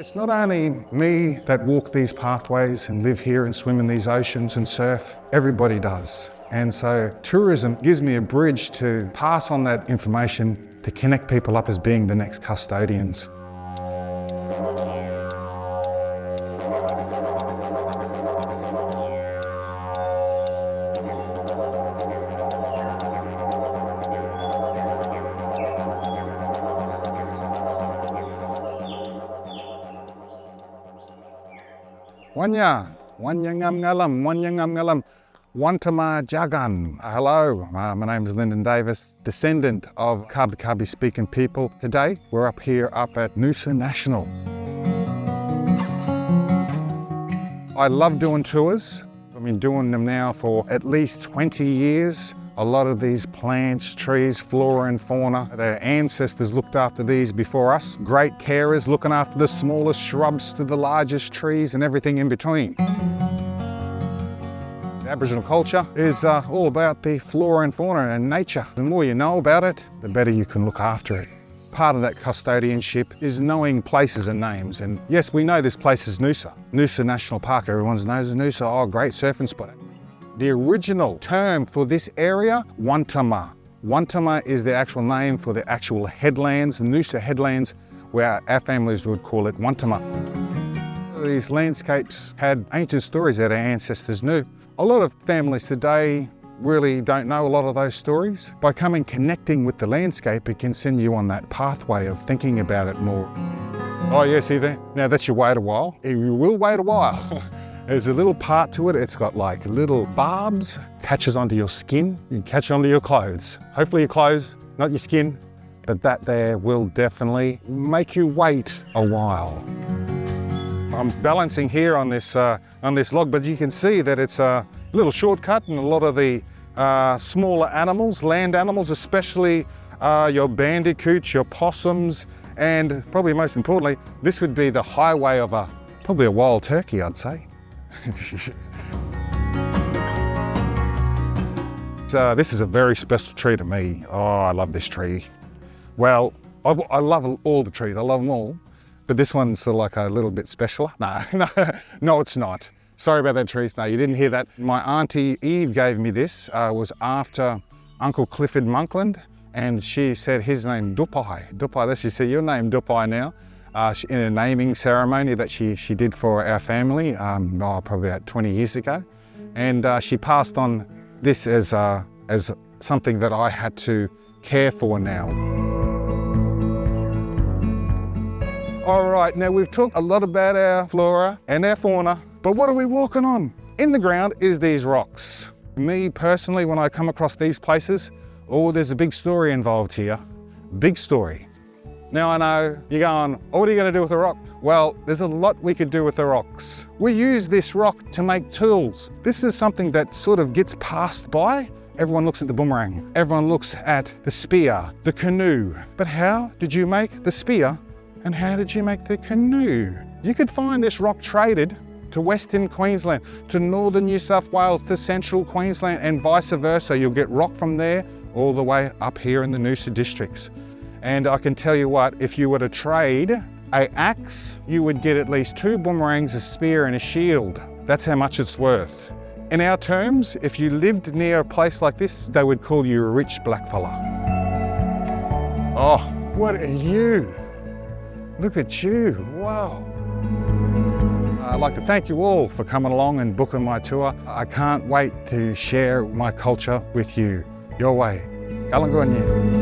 It's not only me that walk these pathways and live here and swim in these oceans and surf, everybody does. And so tourism gives me a bridge to pass on that information to connect people up as being the next custodians. Wanya ngam ngalam, Wantima jagan. Hello, my name is Lyndon Davis, descendant of Kabi Kabi speaking people. Today, we're up here at Noosa National. I love doing tours. I've been doing them now for at least 20 years. A lot of these plants, trees, flora and fauna, their ancestors looked after these before us. Great carers looking after the smallest shrubs to the largest trees and everything in between. The Aboriginal culture is all about the flora and fauna and nature. The more you know about it, the better you can look after it. Part of that custodianship is knowing places and names. And yes, we know this place is Noosa. Noosa National Park, everyone knows Noosa. Oh, great surfing spot. The original term for this area, Wantima. Wantima is the actual name for the actual headlands, the Noosa headlands, where our families would call it Wantima. These landscapes had ancient stories that our ancestors knew. A lot of families today really don't know a lot of those stories. By connecting with the landscape, it can send you on that pathway of thinking about it more. Oh yeah, see there? Now that's your wait a while. You will wait a while. There's a little part to it. It's got like little barbs, catches onto your skin, you catch onto your clothes. Hopefully your clothes, not your skin, but that there will definitely make you wait a while. I'm balancing here on this log, but you can see that it's a little shortcut, and a lot of the smaller animals, land animals, especially your bandicoots, your possums, and probably most importantly, this would be the highway of probably a wild turkey, I'd say. This is a very special tree to me. Oh, I love this tree. Well, I love all the trees, I love them all, but this one's like a little bit special. No, it's not. Sorry about that, trees. No, you didn't hear that. My auntie Eve gave me this, was after Uncle Clifford Monkland, and she said his name Dupai. Dupai, she said, your name Dupai now. In a naming ceremony that she did for our family, probably about 20 years ago. And she passed on this as something that I had to care for now. All right, now we've talked a lot about our flora and our fauna, but what are we walking on? In the ground is these rocks. Me personally, when I come across these places, there's a big story involved here. Big story. Now I know you're going, oh, what are you going to do with the rock? Well, there's a lot we could do with the rocks. We use this rock to make tools. This is something that sort of gets passed by. Everyone looks at the boomerang. Everyone looks at the spear, the canoe. But how did you make the spear and how did you make the canoe? You could find this rock traded to Western Queensland, to Northern New South Wales, to Central Queensland, and vice versa. You'll get rock from there all the way up here in the Noosa districts. And I can tell you what, if you were to trade an axe, you would get at least 2 boomerangs, a spear and a shield. That's how much it's worth. In our terms, if you lived near a place like this, they would call you a rich blackfella. Oh, what are you? Look at you, wow. I'd like to thank you all for coming along and booking my tour. I can't wait to share my culture with you. Your way. Kalanguanya.